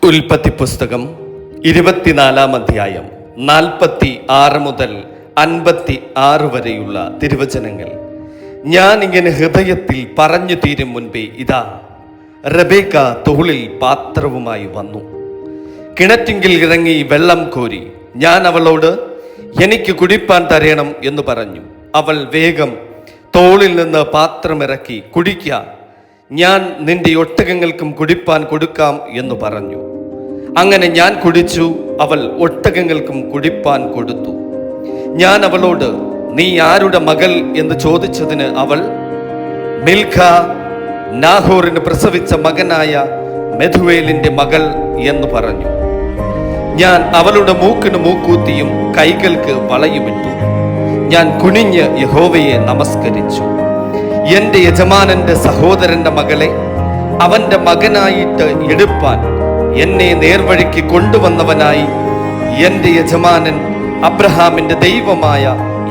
ഉൽപ്പത്തി പുസ്തകം 24-ാം അധ്യായം 46 മുതൽ 56 വരെയുള്ള തിരുവചനങ്ങൾ. ഞാൻ ഇങ്ങനെ ഹൃദയത്തിൽ പറഞ്ഞു തീരും മുൻപേ ഇതാ റബേക്ക തോളിൽ പാത്രവുമായി വന്നു. കിണറ്റിങ്കിൽ ഇറങ്ങി വെള്ളം കോരി. ഞാൻ അവളോട് എനിക്ക് കുടിപ്പാൻ തരയണം എന്ന് പറഞ്ഞു. അവൾ വേഗം തോളിൽ നിന്ന് പാത്രമിറക്കി, കുടിക്ക, ഞാൻ നിന്റെ ഒട്ടകങ്ങൾക്കും കുടിപ്പാൻ കൊടുക്കാം എന്ന് പറഞ്ഞു. അങ്ങനെ ഞാൻ കുടിച്ചു. അവൾ ഒട്ടകങ്ങൾക്കും കുടിപ്പാൻ കൊടുത്തു. ഞാൻ അവളോട് നീ ആരുടെ മകൾ എന്ന് ചോദിച്ചതിന് അവൾ മിൽഖ നാഹോറിന് പ്രസവിച്ച മകനായ മെഥുവേലിന്റെ മകൾ എന്ന് പറഞ്ഞു. ഞാൻ അവളുടെ മൂക്കിന് മൂക്കൂത്തിയും കൈകൾക്ക് വളയുമിട്ടു. ഞാൻ കുനിഞ്ഞ് യഹോവയെ നമസ്കരിച്ചു. എന്റെ യജമാനന്റെ സഹോദരന്റെ മകളെ അവന്റെ മകനായിട്ട് എടുപ്പാൻ എന്നെ നേർവഴിക്ക് കൊണ്ടുവന്നവനായി എന്റെ യജമാനൻ അബ്രഹാമിന്റെ ദൈവമായ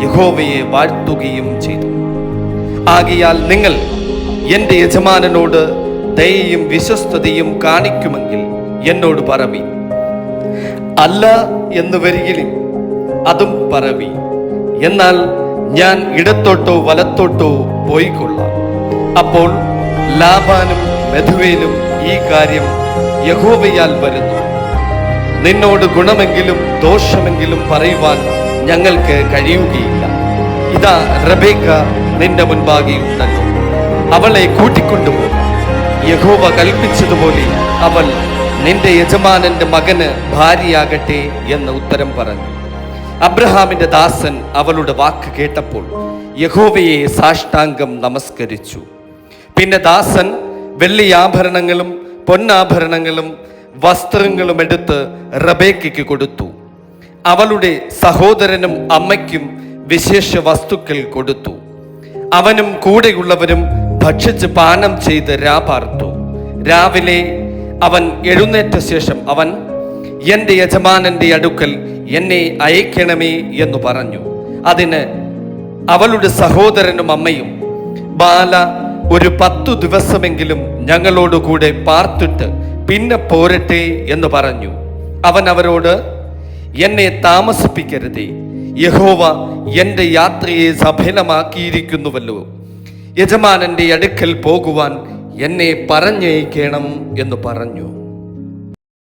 യഹോവയെ വാഴ്ത്തുകയും ചെയ്തു. ആകയാൽ നിങ്ങൾ എന്റെ യജമാനനോട് ദയയും വിശ്വസ്തതയും കാണിക്കുമെങ്കിൽ എന്നോട് പറവി. അല്ല എന്ന് വരികിലും അതും പറവി. എന്നാൽ ഞാൻ ഇടത്തോട്ടോ വലത്തോട്ടോ പോയിക്കൊള്ളാം. അപ്പോൾ ലാബാനും മെഥുവേലും ഈ കാര്യം യഹോവയാൽ വരുന്നു. നിന്നോട് ഗുണമെങ്കിലും ദോഷമെങ്കിലും പറയുവാൻ ഞങ്ങൾക്ക് കഴിയുകയില്ല. ഇതാ റബേക്ക നിന്റെ മുൻപാകെ ഉണ്ടല്ലോ, അവളെ കൂട്ടിക്കൊണ്ടുപോകാം. യഹോവ കൽപ്പിച്ചതുപോലെ അവൾ നിന്റെ യജമാനന്റെ മകന് ഭാര്യയാകട്ടെ എന്ന് ഉത്തരം പറഞ്ഞു. അബ്രഹാമിന്റെ ദാസൻ അവളുടെ വാക്ക് കേട്ടപ്പോൾ യഹോവയെ സാഷ്ടാംഗം നമസ്കരിച്ചു. പിന്നെ ദാസൻ വെള്ളിയാഭരണങ്ങളും പൊന്നാഭരണങ്ങളും വസ്ത്രങ്ങളും എടുത്ത് റബേക്കയ്ക്ക് കൊടുത്തു. അവളുടെ സഹോദരനും അമ്മയ്ക്കും വിശേഷ വസ്തുക്കൾ കൊടുത്തു. അവനും കൂടെയുള്ളവരും ഭക്ഷിച്ച് പാനം ചെയ്ത് രാപാർത്തു. രാവിലെ അവൻ എഴുന്നേറ്റ ശേഷം അവൻ എന്റെ യജമാനന്റെ അടുക്കൽ എന്നെ അയക്കണമേ എന്ന് പറഞ്ഞു. അതിന് അവളുടെ സഹോദരനും അമ്മയും ബാല ഒരു 10 ദിവസമെങ്കിലും ഞങ്ങളോടുകൂടെ പാർത്തിട്ട് പിന്നെ പോരട്ടെ എന്ന് പറഞ്ഞു. അവൻ അവരോട് എന്നെ താമസിപ്പിക്കരുതേ, യഹോവ എന്റെ യാത്രയെ സഫലമാക്കിയിരിക്കുന്നുവല്ലോ. യജമാനന്റെ അടുക്കൽ പോകുവാൻ എന്നെ പറഞ്ഞയക്കണം എന്ന് പറഞ്ഞു.